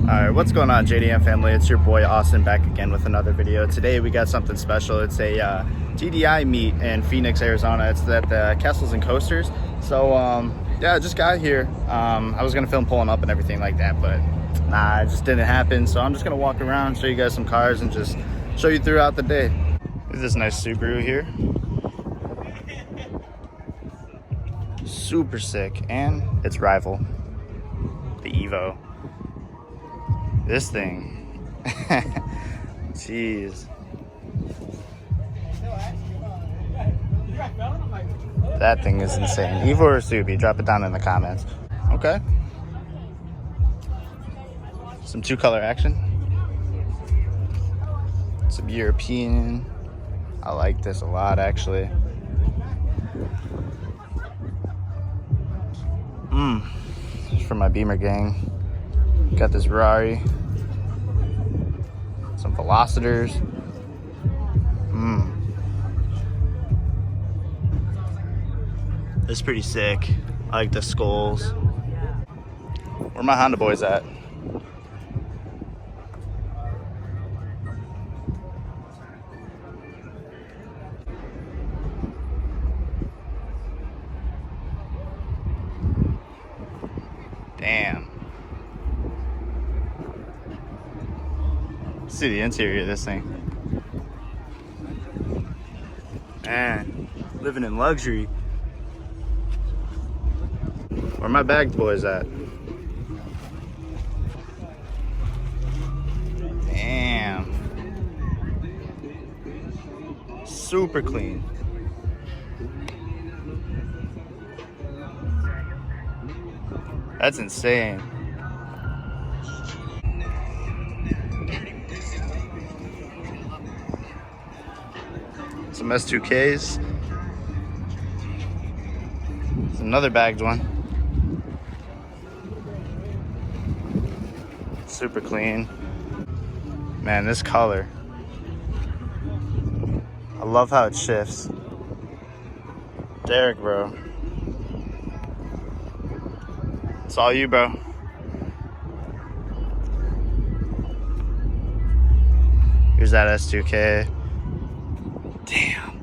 Alright, what's going on, JDM family? It's your boy Austin back again with another video. Today we got something special. It's a TDI meet in Phoenix, Arizona. It's at the Kessels and Coasters. So yeah, I just got here. I was gonna film pulling up and everything like that, but nah, it just didn't happen. So I'm just gonna walk around, show you guys some cars, and just show you throughout the day. There's this nice Subaru here. Super sick, and its rival, the Evo. This thing, jeez. That thing is insane. Evo or Subi? Drop it down in the comments. Okay. Some two-color action. Some European. I like this a lot, actually. For my Beamer gang. Got this Rari. Some Velocitors. It's pretty sick. I like the skulls. Where my Honda boys at? Damn. See the interior of this thing. Man, living in luxury. Where my bagged boys at? Damn. Super clean. That's insane. Some S2Ks. It's another bagged one. Super clean. Man, this color. I love how it shifts. Derek, bro. It's all you, bro. Here's that S2K. Damn.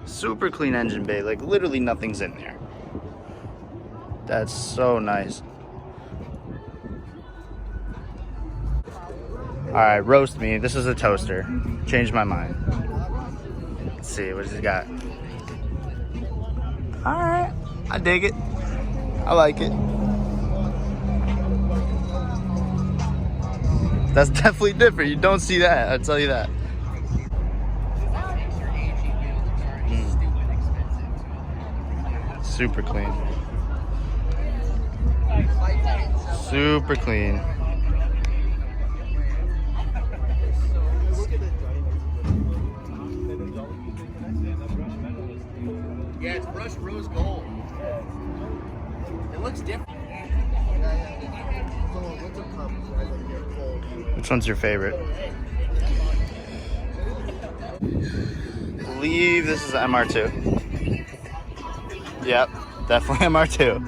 Super clean engine bay. Like, literally nothing's in there. That's so nice. Alright, roast me. This is a toaster. Changed my mind. Let's see, what does it got? Alright, I dig it. I like it. That's definitely different. You don't see that, I'll tell you that. Super clean. Super clean. Yeah, it's brushed rose gold. It looks different. Which one's your favorite? I believe this is MR2. Yep, definitely MR2.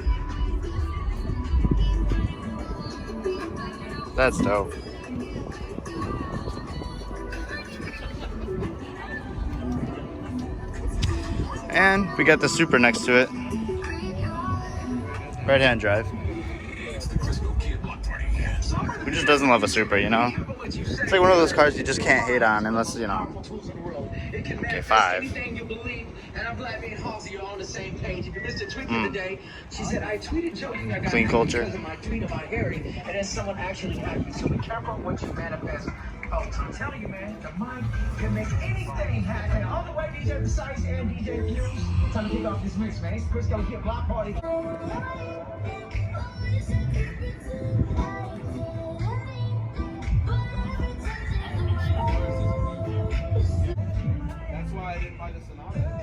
That's dope. And we got the Super next to it. Right-hand drive. Who just doesn't love a Supra, you know? It's like one of those cars you just can't hate on unless, you know. Okay, 5. Clean culture. I'm telling you, man, the mind can make anything happen. All the way, DJ Precise and DJ Fuse. Time to kick off this mix, man. It's Chris Kelly here, Block Party. That's why I didn't buy the Sonata.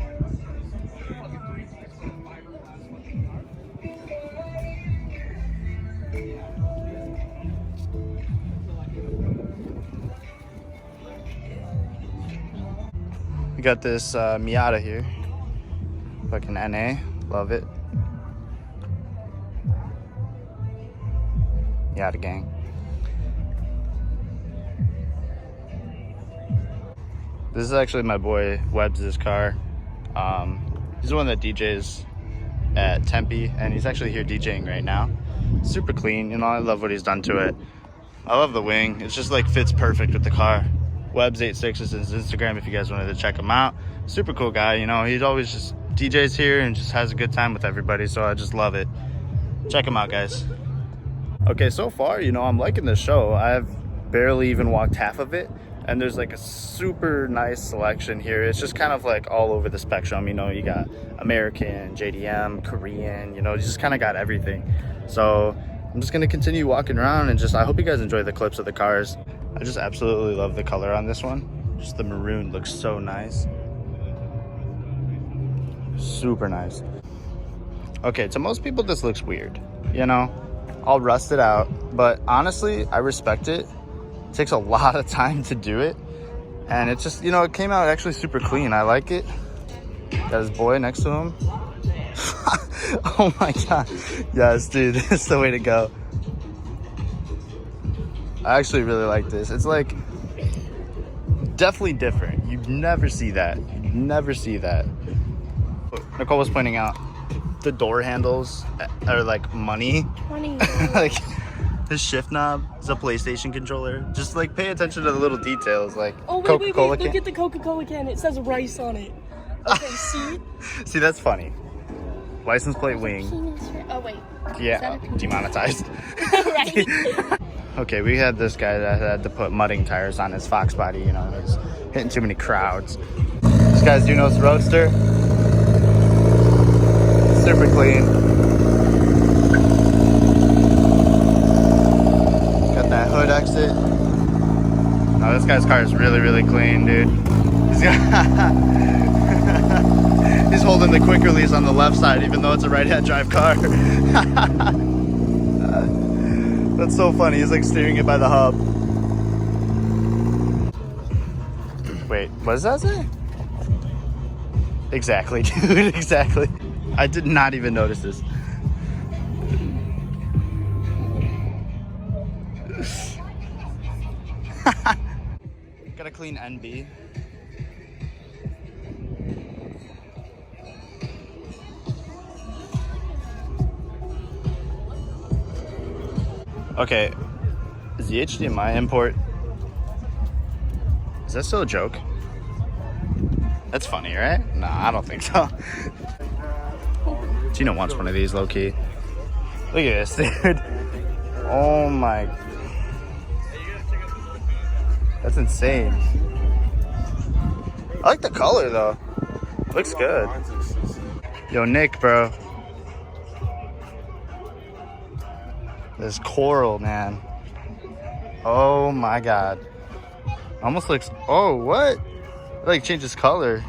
We got this Miata here. Fucking NA. Love it. Yada gang. This is actually my boy Webbs' car. He's the one that DJs at Tempe, and he's actually here DJing right now. Super clean, you know, I love what he's done to it. I love the wing. It's just like fits perfect with the car. Webbs86 is his Instagram if you guys wanted to check him out. Super cool guy, you know, he's always just DJs here and just has a good time with everybody, so I just love it. Check him out, guys. Okay, so far, you know, I'm liking the show. I've barely even walked half of it, and there's like a super nice selection here. It's just kind of like all over the spectrum, you know, you got American, JDM, Korean, you know, you just kind of got everything. So I'm just gonna continue walking around and just, I hope you guys enjoy the clips of the cars. I just absolutely love the color on this one. Just the maroon looks so nice. Super nice. Okay, to most people this looks weird, you know, all rusted out, but honestly, I respect it. It takes a lot of time to do it, and it just, you know, it came out actually super clean. I like it. Got his boy next to him. Oh my god, yes dude, it's the way to go. I actually really like this. It's like definitely different. You'd never see that. You'd never see that. Nicole was pointing out the door handles are like money. Like his shift knob is a PlayStation controller. Just like pay attention to the little details, like Coca-Cola can. Look at the Coca-Cola can. It says rice on it. Okay, see? See, that's funny. License plate wing. Oh wait. Yeah, demonetized. Right. Okay, we had this guy that had to put mudding tires on his Fox body, you know, he's hitting too many crowds. This guy's Dunos Roadster. Super clean. Got that hood exit. No, this guy's car is really, really clean, dude. He's holding the quick release on the left side, even though it's a right-hand drive car. That's so funny. He's like steering it by the hub. Wait, what does that say? Exactly, dude, exactly. I did not even notice this. Got a clean NB. Okay, is the HDMI import, is that still a joke? That's funny, right? Nah, I don't think so. Tina wants one of these, low-key. Look at this, dude. Oh my. That's insane. I like the color, though. Looks good. Yo, Nick, bro. This coral, man. Oh my god. Almost looks, oh, what? It like changes color.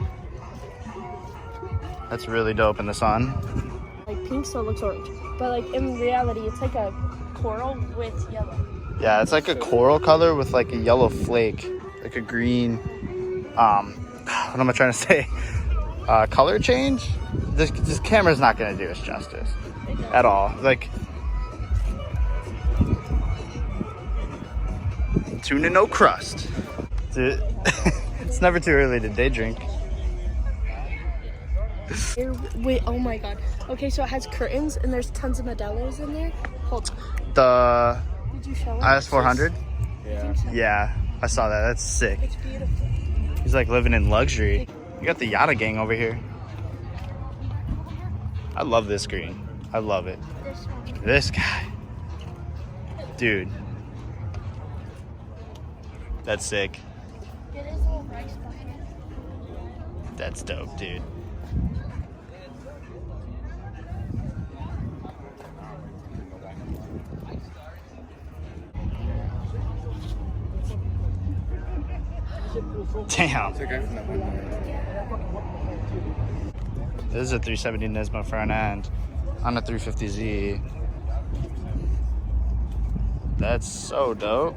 That's really dope in the sun. Like pink, so it looks orange. But like in reality, it's like a coral with yellow. Yeah, it's like a coral color with like a yellow flake, like a green. What am I trying to say? Color change. This camera's not gonna do us justice at all. Like, tuna no crust. Dude, it's never too early to day drink. Wait, oh my god. Okay, so it has curtains and there's tons of Modelos in there. Hold. The Did you show it? IS400? Yeah. Yeah, I saw that. That's sick. It's beautiful. He's like living in luxury. You got the Yada gang over here. I love this screen. I love it. This guy. Dude. That's sick. It is a little rice bucket. That's dope, dude. Damn. This is a 370 Nismo front end on a 350Z. That's so dope.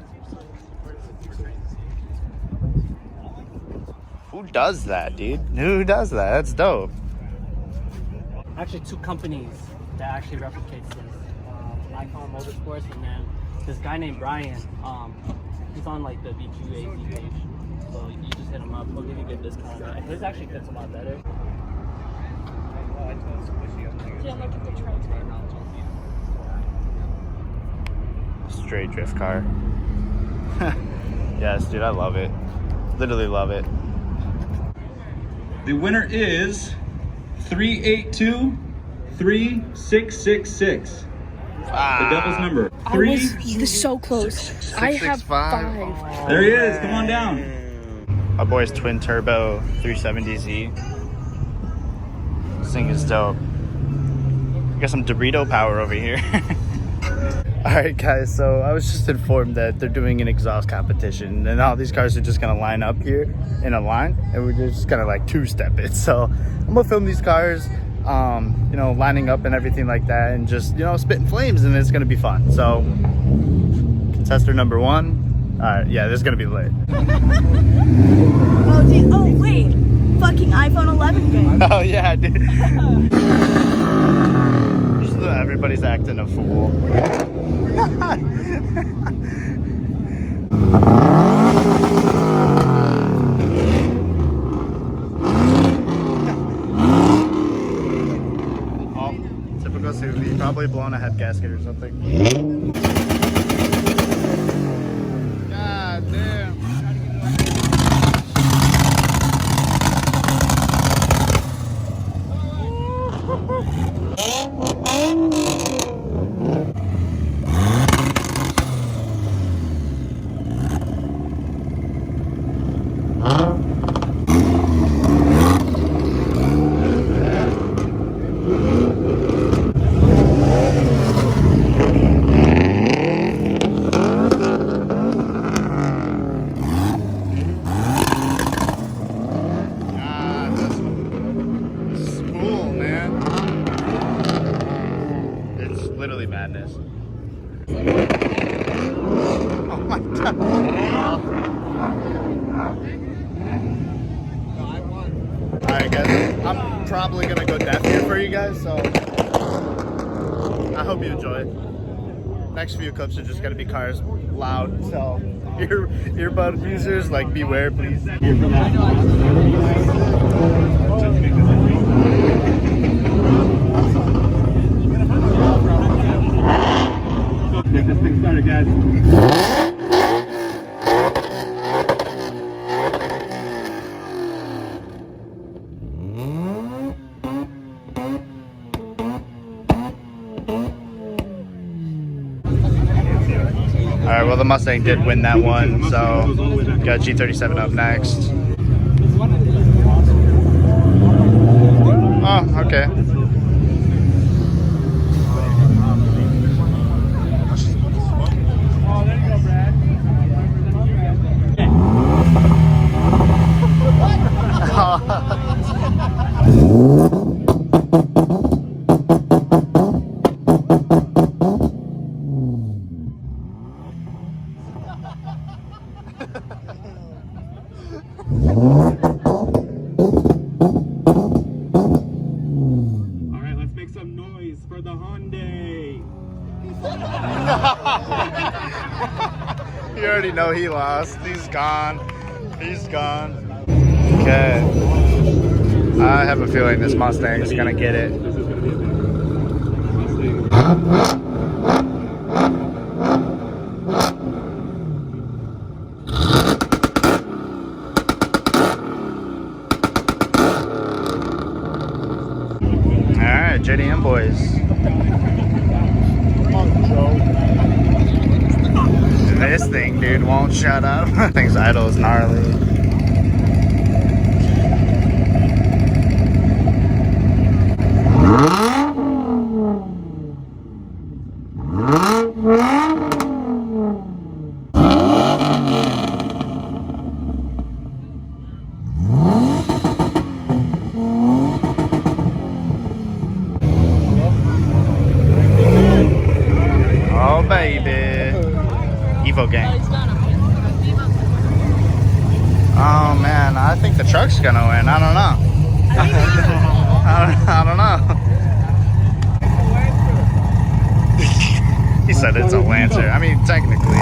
Who does that, dude? Who does that? That's dope. Actually, two companies that actually replicates this. Icon Motorsports and then this guy named Brian. He's on like the BQAZ page. So you just hit him up. He'll give you a good discount. His actually fits a lot better. Yeah, look at the transfer. Straight drift car. Yes, dude, I love it. Literally love it. The winner is 3823666. The devil's number. I was so close. I have 5. There he is. Come on down. My boy's twin turbo 370Z. This thing is dope. Got some Dorito power over here. Alright guys, so I was just informed that they're doing an exhaust competition and all these cars are just gonna line up here in a line and we're just gonna like two-step it. So I'm gonna film these cars, you know, lining up and everything like that and just, you know, spitting flames, and it's gonna be fun. So contestant number 1. Alright, yeah, this is gonna be lit. Oh, dude. Oh, wait. Fucking iPhone 11 game. Oh yeah, dude. Just everybody's acting a fool. Oh, typical Suvi. Probably blown a head gasket or something. God damn. Literally madness. Oh my god. Alright guys, I'm probably gonna go deaf here for you guys, so I hope you enjoy it. Next few clips are just gonna be cars loud, so earbud users, like, beware please. Get this thing started, guys. Alright, well the Mustang did win that one, so got G37 up next. Oh, okay. Alright, let's make some noise for the Hyundai. You already know he lost. He's gone. He's gone. Okay. I have a feeling this Mustang is gonna get it. Alright, JDM boys. This thing, dude, won't shut up. Thing's idle is gnarly. Oh baby, Evo gang. Oh man, I think the truck's gonna win. I don't know. I don't know. He said it's a Lancer. I mean, technically.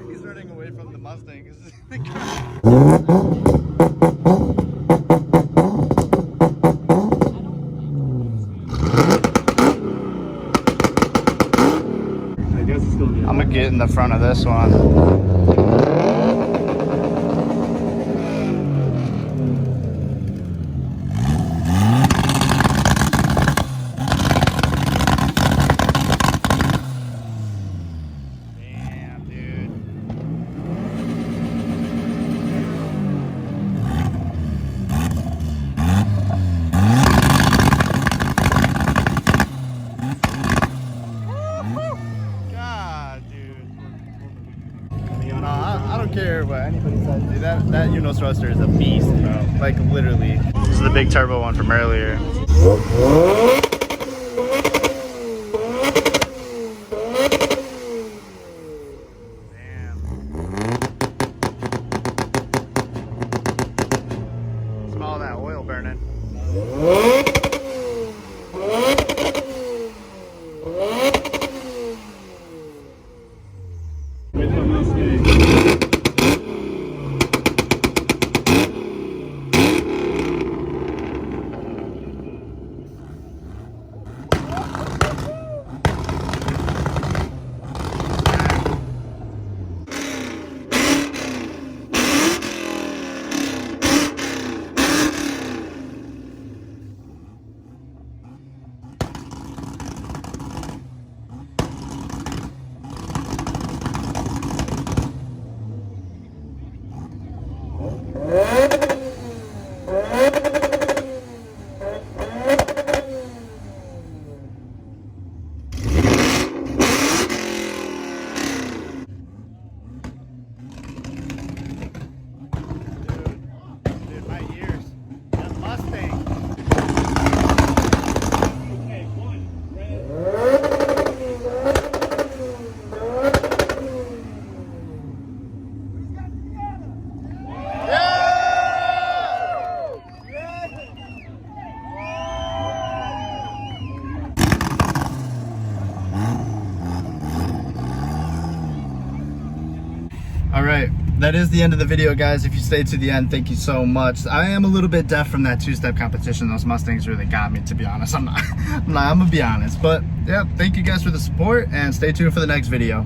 He's running away from the Mustang. I guess it's gonna be. I'm gonna get in the front of this one. Damn, dude. God, dude. No, I don't care what anybody says, dude. That Uno thruster is a beast, bro. Like, literally. This is the big turbo one from earlier. Damn. Smell that oil burning. With the Mustang. Dude, my ears. That Mustang. Okay, one. Red. All right, that is the end of the video, guys. If you stayed to the end, thank you so much. I am a little bit deaf from that two-step competition. Those Mustangs really got me, to be honest. I'm gonna be honest, but yeah, thank you guys for the support and stay tuned for the next video.